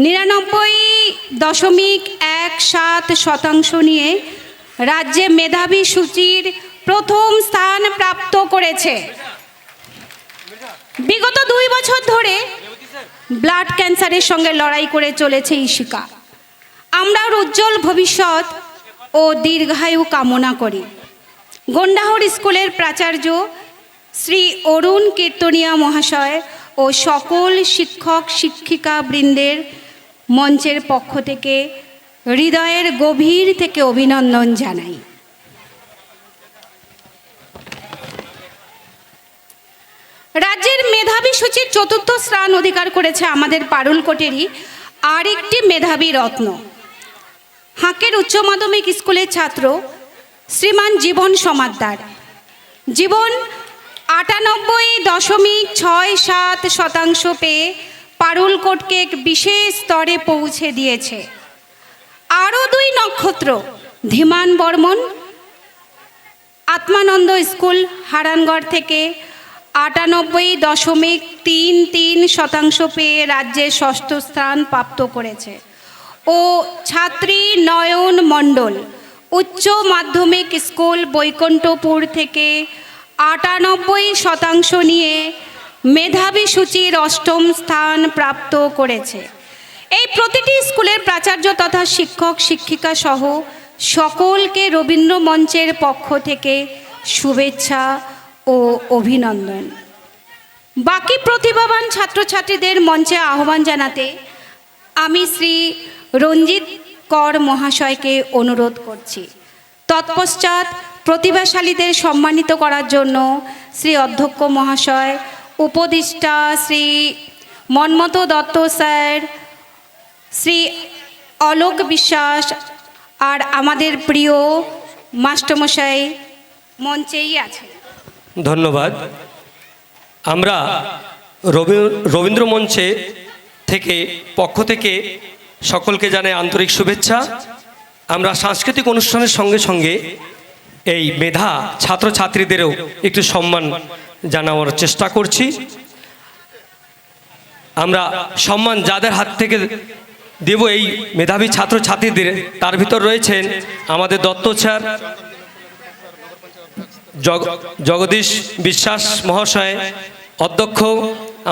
99.17% নিয়ে রাজ্যে মেধাবী সূচির প্রথম স্থান প্রাপ্ত করেছে। বিগত 2 বছর ধরে ব্লাড ক্যান্সারের সঙ্গে লড়াই করে চলেছে ঈশিকা। আমরা ওর উজ্জ্বল ভবিষ্যৎ ও দীর্ঘায়ু কামনা করি। গন্ডাহর স্কুলের প্রাচার্য শ্রী অরুণ কীর্তনিয়া মহাশয় ও সকল শিক্ষক শিক্ষিকা বৃন্দের মঞ্চের পক্ষ থেকে হৃদয়ের গভীর থেকে অভিনন্দন জানাই। রাজ্যের মেধাবী সূচির 4র্থ স্থান অধিকার করেছে আমাদের পারুলকোটেরই আরেকটি মেধাবী রত্ন, হাঁকের উচ্চ মাধ্যমিক স্কুলের ছাত্র শ্রীমান জীবন সমাদ্দার। জীবন 98.67% পেয়ে পারুলকোটকে এক বিশেষ স্তরে পৌঁছে দিয়েছে। আরও 2 নক্ষত্র ধীমান বর্মন আত্মানন্দ স্কুল হারানগড় থেকে 98.33% পেয়ে রাজ্যে 6ষ্ঠ স্থান প্রাপ্ত করেছে ও ছাত্রী নয়ন মণ্ডল উচ্চ মাধ্যমিক স্কুল বৈকুণ্ঠপুর থেকে 98% নিয়ে মেধাবী সূচির 8ম স্থান প্রাপ্ত করেছে। এই প্রতিটি স্কুলের প্রাচার্য তথা শিক্ষক শিক্ষিকা সহ সকলকে রবীন্দ্র মঞ্চের পক্ষ থেকে শুভেচ্ছা ও অভিনন্দন। বাকি প্রতিভাবান ছাত্রছাত্রীদের মঞ্চে আহ্বান জানাতে আমি শ্রী রঞ্জিত কর মহাশয়কে অনুরোধ করছি। তৎপশ্চাৎ প্রতিভাশালীদের সম্মানিত করার জন্য শ্রী অধ্যক্ষ মহাশয়, উপদেষ্টা শ্রী মন্মথ দত্ত স্যার, শ্রী অলোক বিশ্বাস আর আমাদের প্রিয় মাস্টারমশাই মঞ্চেই আছে। ধন্যবাদ। আমরা রবীন্দ্র মঞ্চে পক্ষ থেকে সকলকে জানাই আন্তরিক শুভেচ্ছা। আমরা সাংস্কৃতিক অনুষ্ঠানের সঙ্গে সঙ্গে এই মেধা ছাত্রছাত্রীদেরও একটু সম্মান জানানোর চেষ্টা করছি। আমরা সম্মান যাদের হাত থেকে দেব এই মেধাবী ছাত্রছাত্রীদের, তার ভিতর রয়েছেন আমাদের দত্ত স্যার, জগদীশ বিশ্বাস মহাশয় অধ্যক্ষ,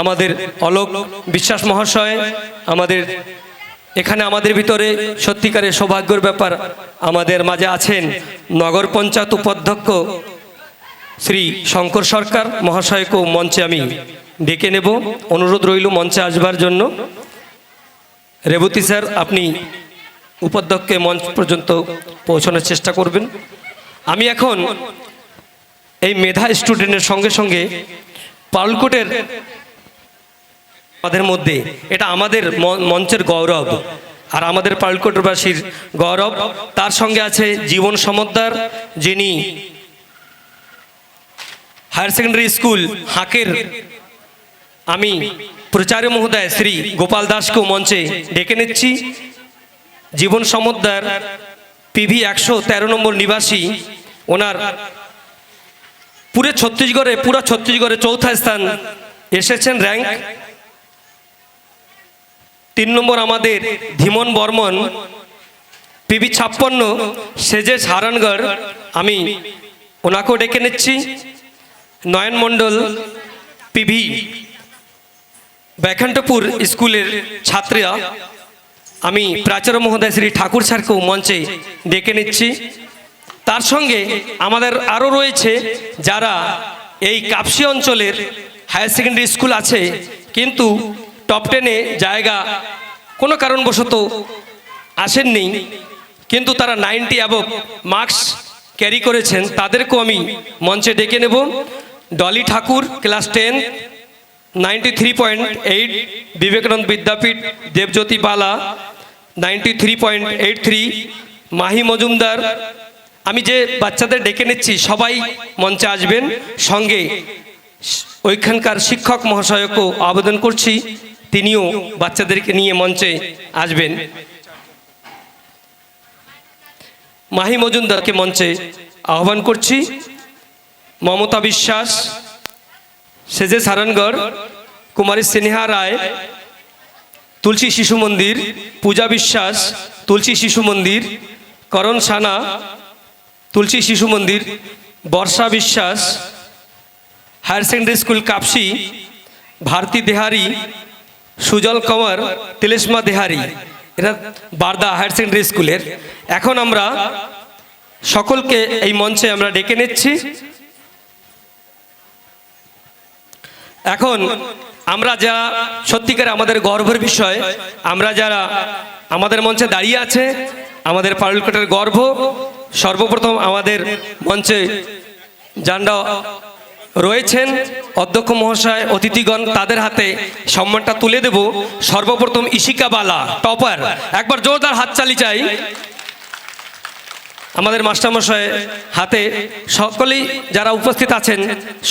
আমাদের অলোক বিশ্বাস মহাশয়, আমাদের ভিতরে সত্যিকারের সৌভাগ্যের ব্যাপার আমাদের মাঝে আছেন নগর পঞ্চায়েত উপাধ্যক্ষ শ্রী শঙ্কর সরকার মহাশয়কেও মঞ্চে আমি ডেকে নেব, অনুরোধ রইল মঞ্চে আসবার জন্য। রেবতী স্যার, আপনি উপাধ্যক্ষকে মঞ্চ পর্যন্ত পৌঁছানোর চেষ্টা করবেন। আমি এখন এই মেধা স্টুডেন্টের সঙ্গে সঙ্গে পারুলকোটের আমাদের মধ্যে এটা আমাদের মঞ্চের গৌরব আর আমাদের পারুলকোটবাসীর গৌরব। তার সঙ্গে আছে জীবন সমাদ্দার, যিনি হায়ার সেকেন্ডারি স্কুল হাঁকের। আমি প্রচার্য মহোদয় শ্রী গোপাল দাসকেও মঞ্চে ডেকে নিচ্ছি। জীবন সমাদ্দার পিভি 113 নম্বর নিবাসী, ওনার পুরো ছত্তিশগড়ে 4থা স্থান এসেছেন র্যাঙ্ক। 3 নম্বর আমাদের ধীমন বর্মন পিভি 56 সেজেস হারানগড়, আমি ওনাকেও ডেকে নিচ্ছি। নয়ন মণ্ডল পিভি বৈকুণ্ঠপুর স্কুলের ছাত্রীরা, আমি প্রাচার্য মহোদয় শ্রী ঠাকুর স্যারকেও মঞ্চে ডেকে নিচ্ছি। তার সঙ্গে আমাদের আরও রয়েছে যারা এই কাপসি অঞ্চলের হায়ার সেকেন্ডারি স্কুল আছে কিন্তু টপ 10-এ জায়গা কোনো কারণবশত আসেননি, কিন্তু তারা 90 অ্যাবভ মার্কস ক্যারি করেছেন, তাদেরকেও আমি মঞ্চে ডেকে নেব। ডলি ঠাকুর ক্লাস 10 93.8, বিবেকানন্দ বিদ্যাপীঠ দেবজ্যোতি বালা 93.83, মাহি মজুমদার। আমি যে বাচ্চাদের ডেকে নিচ্ছি সবাই মঞ্চে আসবেন, সঙ্গে ওইখানকার শিক্ষক মহাশয়কেও আবেদন করছি তিনিও বাচ্চাদেরকে নিয়ে মঞ্চে আসবেন। মাহি মজুমদারকে মঞ্চে আহ্বান করছি। মমতা বিশ্বাস সেজে সারানগড়, কুমারী স্নেহা রায় তুলসী শিশু মন্দির, পূজা বিশ্বাস তুলসী শিশু মন্দির, করণ সানা তুলসী শিশু মন্দির, বর্ষা বিশ্বাস হায়ার সেকেন্ডারি স্কুল কাপসি, ভারতী দেহারি, সুজল কমর, তিলেশমা দেহারি, এরা বারদা হায়ার সেকেন্ডারি স্কুলের। এখন আমরা সকলকে এই মঞ্চে আমরা ডেকে নিচ্ছি। এখন আমরা যা সত্যিকার আমাদের গর্বের বিষয়, আমরা যারা আমাদের মঞ্চে দাঁড়িয়ে আছে, আমাদের পারুলকোটের গর্ব, সর্বপ্রথম আমাদের মঞ্চে যারা রয়েছেন অধ্যক্ষ মহাশয়, অতিথিগণ, তাদের হাতে সম্মানটা তুলে দেব। সর্বপ্রথম ইশিকা বালা টপার, একবার জোরদার হাততালি চাই আমাদের মাস্টারমশাই হাতে। সকলেই যারা উপস্থিত আছেন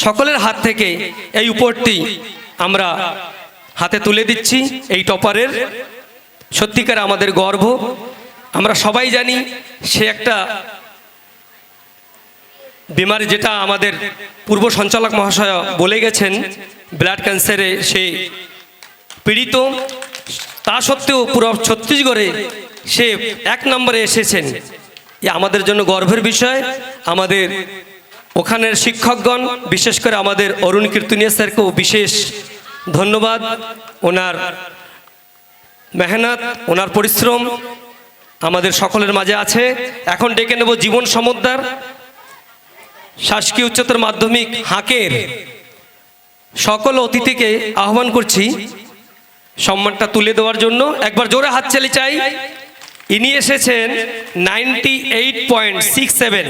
সকলের হাত থেকে এই উপহারটি আমরা হাতে তুলে দিচ্ছি। এই টপারের সত্যিকার আমাদের গর্ব। আমরা সবাই জানি সে একটা বিমারি, যেটা আমাদের পূর্ব সঞ্চালক মহাশয় বলে গেছেন, ব্লাড ক্যান্সারে সে পীড়িত। তা সত্ত্বেও পুরো ছত্তিশগড়ে সে 1 নম্বরে এসেছেন। এ আমাদের জন্য গর্বের বিষয়। আমাদের ওখানের শিক্ষকগণ, বিশেষ করে আমাদের অরুণ কীর্তনিয়া স্যারকেও বিশেষ ধন্যবাদ। ওনার মেহনত, ওনার পরিশ্রম আমাদের সকলের মাঝে আছে। এখন ডেকে নেব জীবন সমদ্দার, শাসকিয় উচ্চতর মাধ্যমিক হাঁকের। সকল অতিথিকে আহ্বান করছি সম্মানটা তুলে দেওয়ার জন্য। একবার জোরে হাততালি চাই। ইনি এসেছেন 98.67,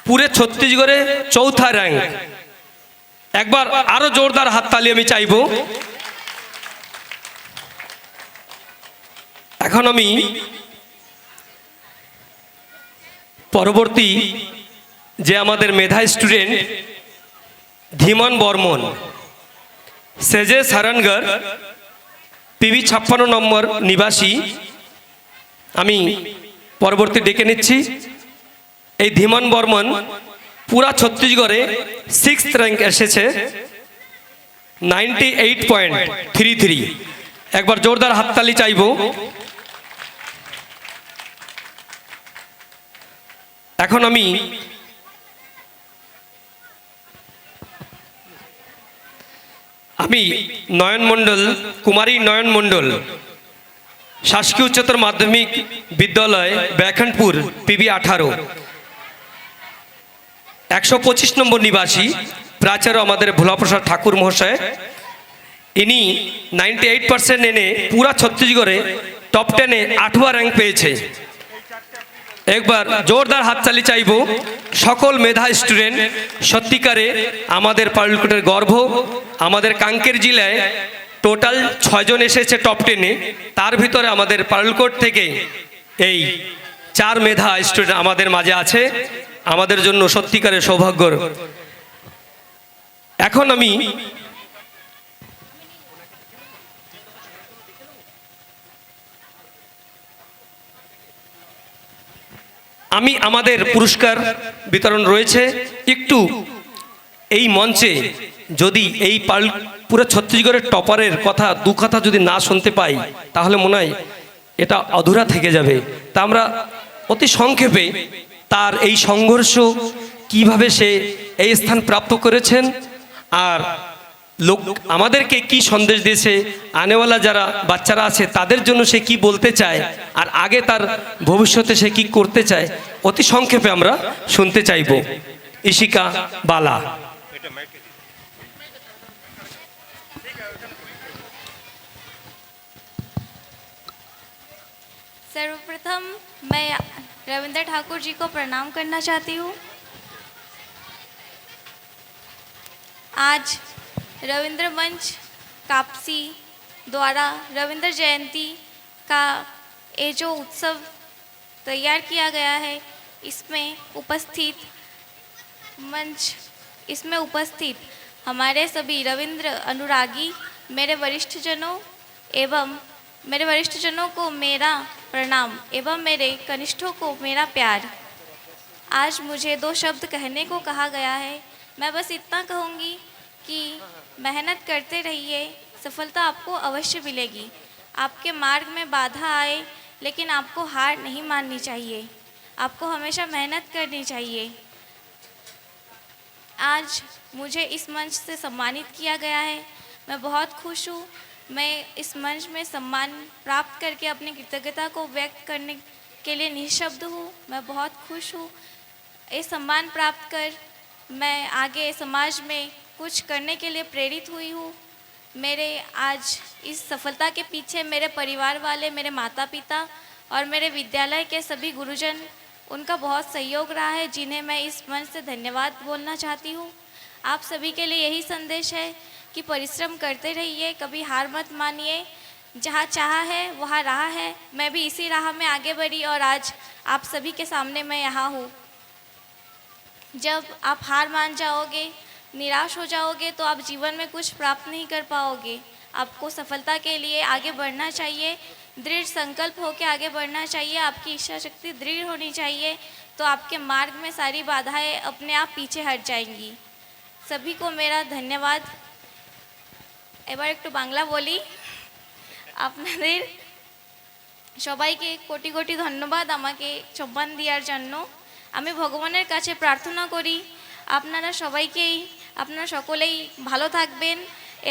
পুরে ছত্তিশগড়ে 4থা র্যাঙ্ক। একবার আরো জোরদার হাততালি আমি চাইব। এখন আমি পরবর্তী যে আমাদের মেধা স্টুডেন্ট ধীমান বর্মন, সেজে সারানগর, পিবি 56 নম্বর নিবাসী, আমি পরবর্তী ডেকে নিচ্ছি। এই ধীমান বর্মন পুরা ছত্তিশগড়ে 6th র্যাঙ্ক এসেছে, 98.33। একবার জোরদার হাততালি চাইব। এখন আমি নয়ন মণ্ডল, কুমারী নয়ন মণ্ডল, শাসकीय উচ্চতর মাধ্যমিক বিদ্যালয় ব্যাখনপুর, পিবি 18, 125 নম্বর নিবাসী, প্রাচার্য আমাদের ভোলাপ্রসাদ ঠাকুর মহাশয়। ইনি 98% এনে পুরা ছত্তিশগড়ে টপ 10-এ 8বার র্যাঙ্ক পেয়েছে। একবার জোরদার হাততালি চাইব। সকল মেধা স্টুডেন্ট, সত্যিকারে আমাদের পারুলকোটের গর্ব। আমাদের কাঙ্কের জেলায় টোটাল 6 জন এসেছে টপ 10-এ, তার ভিতরে আমাদের পারুলকোট থেকে এই 4 মেধা স্টুডেন্ট আমাদের মাঝে আছে। আমাদের জন্য সত্যিকারের সৌভাগ্যর। এখন আমি আমাদের পুরস্কার বিতরণ রয়েছে। একটু এই মঞ্চে যদি এই পুরো ছত্তিশগড়ের টপারের কথা 2 কথা যদি না শুনতে পাই, তাহলে মনে হয় এটা অধুরা থেকে যাবে। তা আমরা অতি সংক্ষেপে তার এই সংঘর্ষ, কিভাবে সে এই স্থান প্রাপ্ত করেছেন, আর লোক আমাদেরকে কি সন্দেশ দিয়েছে, আনেওয়ালা যারা বাচ্চারা আছে তাদের জন্য সে কি বলতে চায়, আর আগে তার ভবিষ্যতে সে কি করতে চায়, অতি সংক্ষেপে আমরা শুনতে চাইব। ইশিকা বালা। सर्वप्रथम मैं रविंद्र ठाकुर जी को प्रणाम करना चाहती हूँ। आज रविंद्र मंच कापसी द्वारा रविंद्र जयंती का ये जो उत्सव तैयार किया गया है, इसमें उपस्थित हमारे सभी रविंद्र अनुरागी, मेरे वरिष्ठजनों को मेरा प्रणाम एवं मेरे कनिष्ठों को मेरा प्यार। आज मुझे 2 शब्द कहने को कहा गया है। मैं बस इतना कहूँगी कि मेहनत करते रहिए, सफलता आपको अवश्य मिलेगी। आपके मार्ग में बाधा आए लेकिन आपको हार नहीं माननी चाहिए, आपको हमेशा मेहनत करनी चाहिए। आज मुझे इस मंच से सम्मानित किया गया है, मैं बहुत खुश हूँ। मैं इस मंच में सम्मान प्राप्त करके अपनी कृतज्ञता को व्यक्त करने के लिए निःशब्द हूँ। मैं बहुत खुश हूँ। ये सम्मान प्राप्त कर मैं आगे समाज में कुछ करने के लिए प्रेरित हुई हूँ। मेरे आज इस सफलता के पीछे मेरे परिवार वाले, मेरे माता पिता और मेरे विद्यालय के सभी गुरुजन, उनका बहुत सहयोग रहा है, जिन्हें मैं इस मंच से धन्यवाद बोलना चाहती हूँ। आप सभी के लिए यही संदेश है कि परिश्रम करते रहिए, कभी हार मत मानिए। जहाँ चाहा है वहाँ राह है। मैं भी इसी राह में आगे बढ़ी और आज आप सभी के सामने मैं यहाँ हूँ। जब आप हार मान जाओगे, निराश हो जाओगे, तो आप जीवन में कुछ प्राप्त नहीं कर पाओगे। आपको सफलता के लिए आगे बढ़ना चाहिए, दृढ़ संकल्प होकर आगे बढ़ना चाहिए। आपकी इच्छा शक्ति दृढ़ होनी चाहिए, तो आपके मार्ग में सारी बाधाएं अपने आप पीछे हट जाएंगी। सभी को मेरा धन्यवाद। এবার একটু বাংলা বলি। আপনাদের সবাইকে কোটি কোটি ধন্যবাদ আমাকে সম্মান দেওয়ার জন্য। আমি ভগবানের কাছে প্রার্থনা করি আপনারা সবাইকেই, আপনারা সকলেই ভালো থাকবেন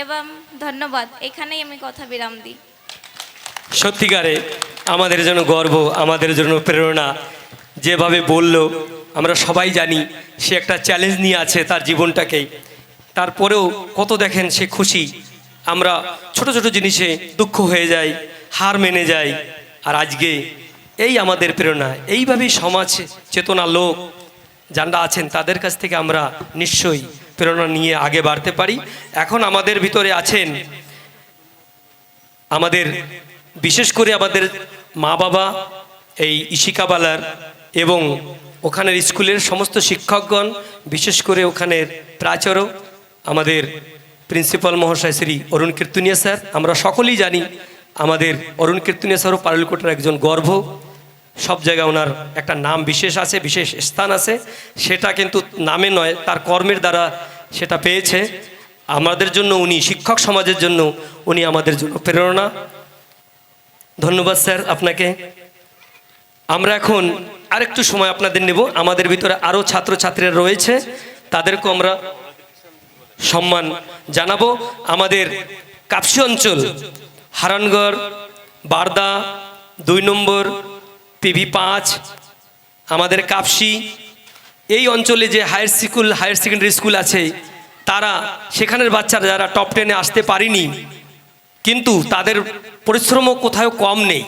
এবং ধন্যবাদ। এখানেই আমি কথা বিরাম দিই। সত্যিকারে আমাদের জন্য গর্ব, আমাদের জন্য প্রেরণা। যেভাবে বলল আমরা সবাই জানি সে একটা চ্যালেঞ্জ নিয়ে আছে তার জীবনটাকে, তারপরেও কত দেখেন সে খুশি। আমরা ছোট ছোট জিনিসে দুঃখ হয়ে যাই, হার মেনে যাই, আর আজকে এই আমাদের প্রেরণা। এইভাবেই সমাজ চেতনা লোক যারা আছেন তাদের কাছ থেকে আমরা নিশ্চয়ই প্রেরণা নিয়ে আগে বাড়তে পারি। এখন আমাদের ভিতরে আছেন আমাদের বিশেষ করে আমাদের মা বাবা, এই ইশিকাবালার এবং ওখানের স্কুলের সমস্ত শিক্ষকগণ, বিশেষ করে ওখানের প্রাচার্য আমাদের প্রিন্সিপাল মহাশয় শ্রী অরুণ কীর্তনিয়া স্যার। আমরা সকলেই জানি আমাদের অরুণ কীর্তনিয়া স্যারও পারুলকোটের একজন গর্ব। সব জায়গায় ওনার একটা নাম বিশেষ আছে, বিশেষ স্থান আছে। সেটা কিন্তু নামে নয়, তার কর্মের দ্বারা সেটা পেয়েছে। আমাদের জন্য উনি, শিক্ষক সমাজের জন্য উনি আমাদের জন্য প্রেরণা। ধন্যবাদ স্যার আপনাকে। আমরা এখন আরেকটু সময় আপনাদের নেব। আমাদের ভিতরে আরও ছাত্রছাত্রীরা রয়েছে, তাদেরকেও আমরা সম্মান জানাবো। আমাদের কাপসি অঞ্চল, হারানগড়, বারদা 2 নম্বর, পিভি 5, আমাদের কাপসি, এই অঞ্চলে যে হায়ার সেকেন্ডারি স্কুল আছে, তারা সেখানের বাচ্চারা যারা টপ 10-এ আসতে পারেনি, কিন্তু তাদের পরিশ্রমও কোথাও কম নেই।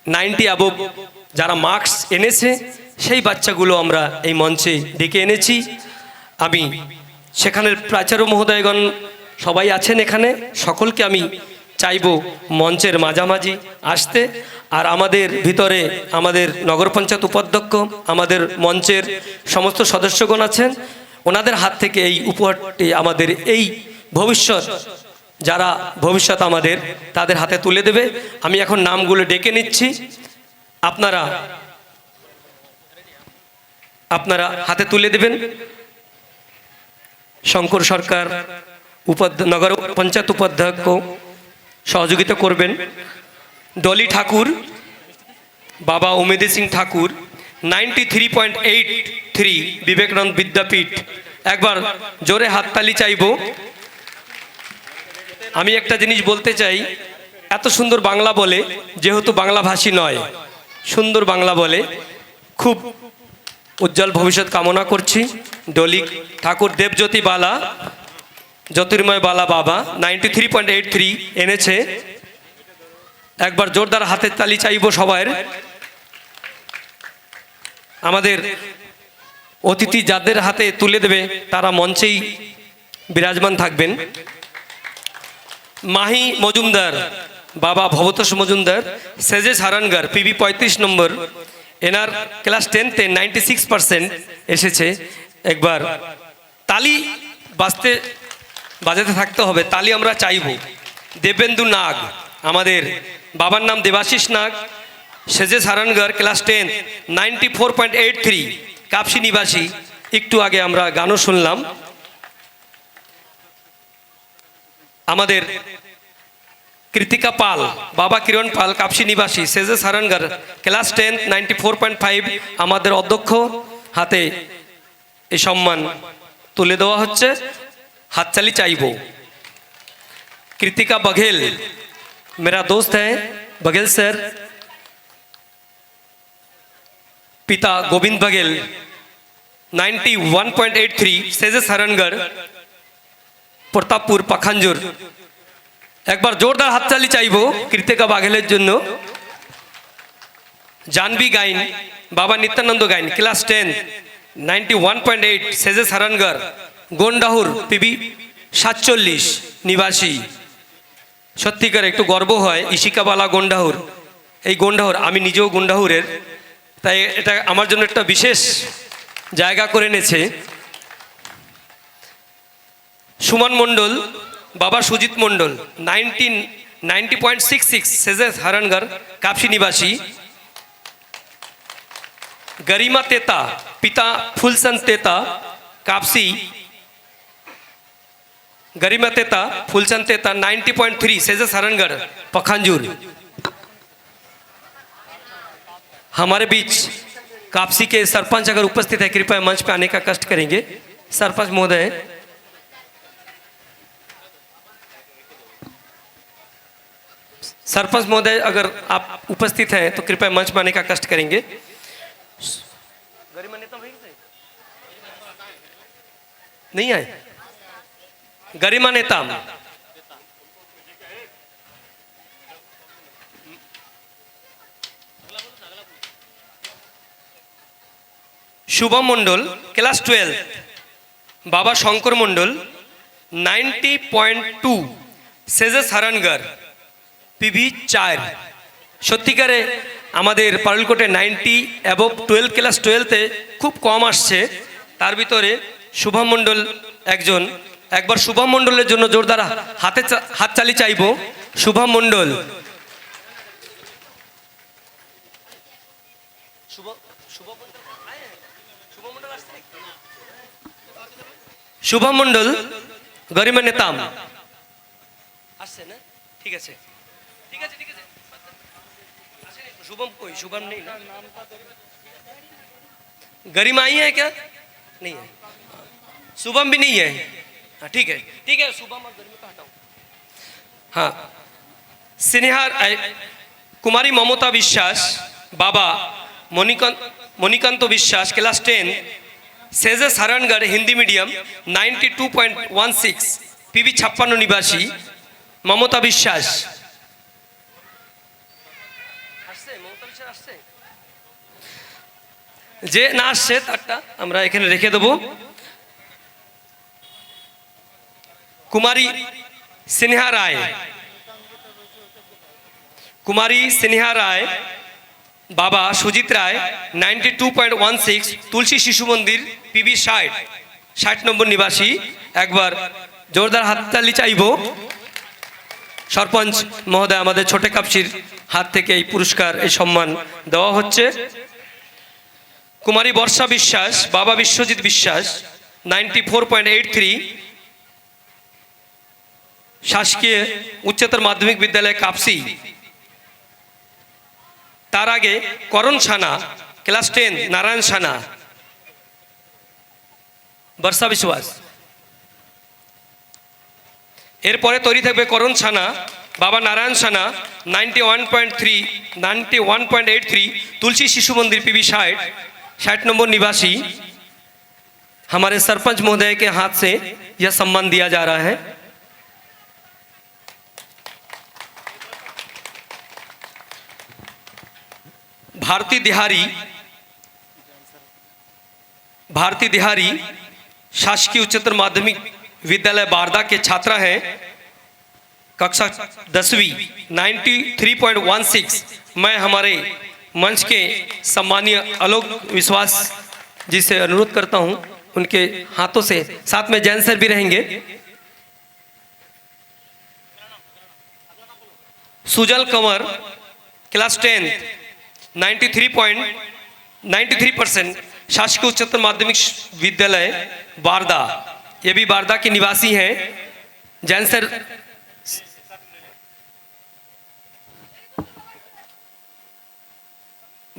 90 অ্যাবভ যারা মার্কস এনেছে সেই বাচ্চাগুলো আমরা এই মঞ্চে ডেকে এনেছি। আমি সেখানের প্রাচার্য মহোদয়গণ সবাই আছেন এখানে, সকলকে আমি চাইব মঞ্চের মাঝামাঝি আসতে। আর আমাদের ভিতরে আমাদের নগর পঞ্চায়েত উপাধ্যক্ষ, আমাদের মঞ্চের সমস্ত সদস্যগণ আছেন, ওনাদের হাত থেকে এই উপহারটি আমাদের এই ভবিষ্যৎ, যারা ভবিষ্যৎ আমাদের, তাদের হাতে তুলে দেবে। আমি এখন নামগুলো ডেকে নিচ্ছি, আপনারা হাতে তুলে দেবেন। শঙ্কর সরকার নগর পঞ্চায়েত উপাধ্যক্ষ সহযোগিতা করবেন। ডলি ঠাকুর, বাবা উমেদে সিং ঠাকুর, 93.83 বিবেকানন্দ বিদ্যাপীঠ। একবার জোরে হাততালি চাইব। আমি একটা জিনিস বলতে চাই, এত সুন্দর বাংলা বলে, যেহেতু বাংলাভাষী নয়, সুন্দর বাংলা বলে, খুব উজ্জ্বল ভবিষ্যৎ কামনা করছি। ডলি ঠাকুর, দেবজ্যোতি বালা, জ্যোতির্ময় বালা বাবা 93.83 এনেছে। একবার জোরদার হাতের তালি চাইব সবার। আমাদের অতিথি যাদের হাতে তুলে দেবে তারা মঞ্চেই বিরাজমান থাকবেন। মাহি মজুমদার, বাবা ভবতোষ মজুমদার, সেজেস হারানগর, পিবি 35 নম্বর, এনার ক্লাস 10-তে 96% এসেছে। একবার তালি বাজাতে থাকতে হবে, তালি আমরা চাইব। দেবেন্দু নাগ, আমাদের বাবার নাম দেবাশিস নাগ, সেজেস হারানগর, ক্লাস 10, 94.83, কাপসি নিবাসী। একটু আগে আমরা গানও শুনলাম। আমাদের कृतिका पाल बाबा किरण पाल कापसी निवासी सेजेस हारानगर क्लास 10 94.5 আমাদের অধ্যক্ষ হাতে এই সম্মান তুলে দেওয়া হচ্ছে হাততালি চাইবো कृतिका बघेल मेरा दोस्त है बघेल सर पिता गोविंद बघेल 91.83 सेजेस हारानगर प्रतापपुर पाखांजुर एक बार जोरदार हातताली चाइबो कृतिका बाघेलेर जन्य जानवी गाइन बाबा नित्यानंद गाइन क्लास 10 91.8 सेजेस हारानगर गोंडाहुर पीबी 47 निवासी सत्यिकार एकटू गर्व है इशिकाबाला गोंडाहुर এই গোন্ডাহুর আমি নিজেও গোন্ডাহুরের তাই এটা আমার জন্য একটা বিশেষ জায়গা করে নেছে সুমন মণ্ডল बाबा सुजित मंडल 90.66 सेजेस हारानगर कापसी निवासी गरिमा तेता पिता फुलचंद तेता कापसी गरिमा तेता फुलचंद तेता 90.3 सेजेस हारानगर पखांजूर हमारे बीच कापसी के सरपंच अगर उपस्थित है कृपया मंच पे आने का कष्ट करेंगे सरपंच महोदय सरपंच महोदय अगर आप उपस्थित हैं तो कृपया मंच में आने का कष्ट करेंगे गरिमा नेता नहीं आए गरिमा नेता शुभम मंडल क्लास 12 बाबा शंकर मंडल 90.2 सेजेस हारानगर पीवी 4 सत्यिकारे आमादेर पारुलकोटे 90 एबव 12 क्लास 12 खूब कम आसছে तार भितरे शुभम मंडल एकजन एक बार शुभम मंडलेर जन्य जोरदार हातताली चाइबो शुभम मंडल शुभम मंडल गरिमा नेताम आसছে ना ठीक है शुभम कोई शुभम नहीं ना गरिमा आई है क्या नहीं है शुभम भी नहीं है हाँ ठीक है शुभम और गरिमा को हटाओ हाँ स्नेहार कुमारी ममता विश्वास बाबा Manikant Biswas class 10 SAGES Haranagar Hindi medium 92.16 PV 56 निवासी ममता विश्वास जे ना आसছে তারটা আমরা এখানে রেখে দেব कुमारी स्नेहा राय बाबा सुजित राय 92.16 तुलसी शिशु मंदिर पीवी 60 नम्बर निवासी एक बार जोरदार हातताली चाइबो सरपंच महोदय आमादेर छोटे कापसिर हाथ थेके এই पुरस्कार এই सम्मान देওয়া হচ্ছে कुमारी वर्षा विश्वास बाबा विश्वजित विश्वास 94.83 शासकीय उच्चतर माध्यमिक विद्यालय कापसी तार आगे करण छाना क्लास 10 नारायण छाना वर्षा विश्वास एरपरे तैरी थाकबे करण छाना बाबा नारायण छाना 91.83 तुलसी शिशु मंदिर पीवी 60 नंबर निवासी हमारे सरपंच महोदय के हाथ से यह सम्मान दिया जा रहा है भारती दिहारी शासकीय उच्चतर माध्यमिक विद्यालय बारदा के छात्रा हैं कक्षा 10वीं 93.16 मैं हमारे मंच के सम्मानीय आलोक विश्वास जी से अनुरोध करता हूं उनके हाथों से साथ में जैन सर भी रहेंगे सुजल कंवर क्लास 10 93% शासकीय उच्चतर माध्यमिक विद्यालय बारदा ये भी बारदा के निवासी हैं जैन सर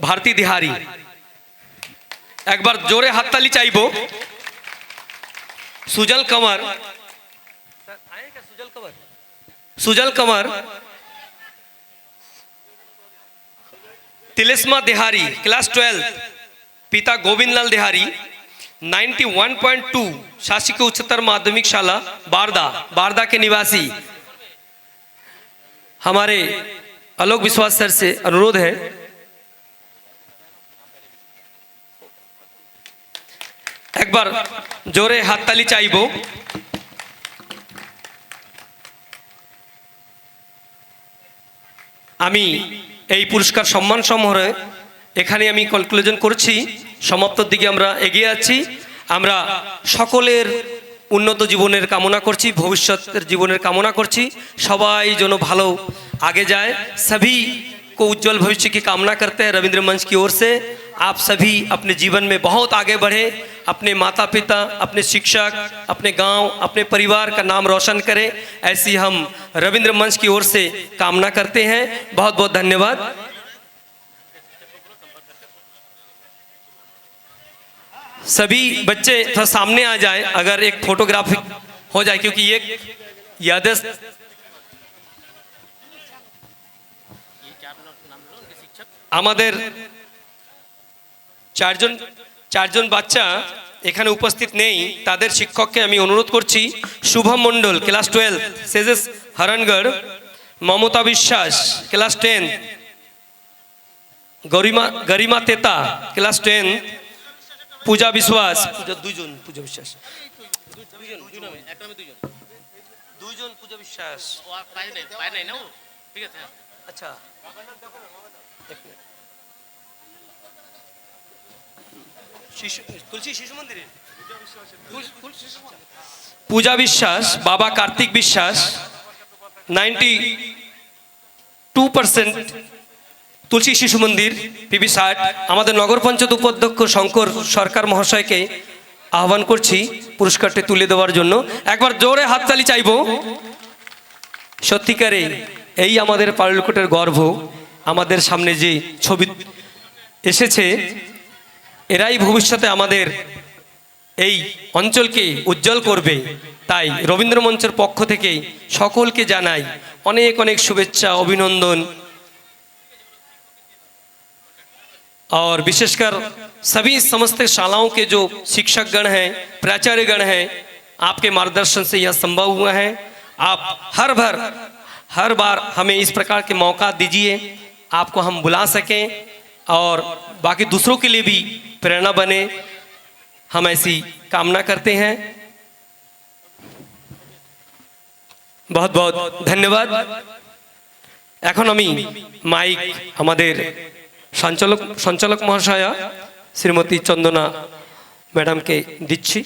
भारती दिहारी एक बार जोरे हाथताली चाइबो सुजल कंवर सुजल कंवर तिलेस्मा देहारी क्लास 12 पिता गोविंद लाल देहारी 91.2 शासकीय उच्चतर माध्यमिक शाला बारदा बारदा के निवासी हमारे आलोक विश्वास सर से अनुरोध है एक बार जोरे हाथताली चाइबो আমি এই পুরস্কার সম্মান সমারোহে এখানে আমি কনক্লুশন করছি সমাপ্তির দিকে আমরা এগিয়ে যাচ্ছি আমরা সকলের উন্নত জীবনের কামনা করছি ভবিষ্যতের জীবনের কামনা করছি সবাই যেন ভালো आगे जाए सभी को उज्जवल भविष्य की कामना करते हैं रविंद्र मंच की ओर से आप सभी अपने जीवन में बहुत आगे बढ़े अपने माता पिता अपने शिक्षक अपने गांव अपने परिवार का नाम रोशन करें ऐसी हम रविंद्र मंच की ओर से कामना करते हैं बहुत बहुत धन्यवाद सभी बच्चे थोड़ा सामने आ जाए अगर एक फोटोग्राफी हो जाए क्योंकि ये यादें আমাদের চারজন বাচ্চা এখানে উপস্থিত নেই তাদের শিক্ষককে আমি অনুরোধ করছি শুভম মণ্ডল ক্লাস 12 সেজেস হরণগড় মমতা বিশ্বাস ক্লাস 10 গরিমা তেতা ক্লাস 10 পূজা বিশ্বাস পূজা বিশ্বাস দুইজন পূজা বিশ্বাস আচ্ছা तुलसी शिशु मंदिर पूजा विश्वास बाबा कार्तिक विश्वास 92% तुलसी शिशु मंदिर पिबी 60 हमारे नगर पंचायत उपाध्यक्ष शंकर सरकार महाशय के आह्वान करছি পুরস্কারটি তুলে দেওয়ার জন্য একবার জোরে হাততালি চাইবো সত্যিকারে এই আমাদের পারুলকোটের গর্ব আমাদের সামনে যে ছবি এসেছে এরাই ভবিষ্যতে আমাদের এই অঞ্চলকে উজ্জ্বল করবে তাই রবীন্দ্র মঞ্চের পক্ষ থেকে সকলকে জানাই অনেক অনেক শুভেচ্ছা অভিনন্দন और विशेषकर सभी समस्त शालाओं के जो शिक्षकगण हैं प्राचार्यगण हैं आपके मार्गदर्शन से यह संभव हुआ है आप हर बार हमें इस प्रकार के मौका दीजिए आपको हम बुला सकें और बाकी दूसरों के लिए भी प्रेरणा बने हम ऐसी कामना करते हैं बहुत बहुत धन्यवाद এখন আমি মাইক আমাদের সঞ্চালক মহাশয়া শ্রীমতী চন্দনা ম্যাডামকে দিচ্ছি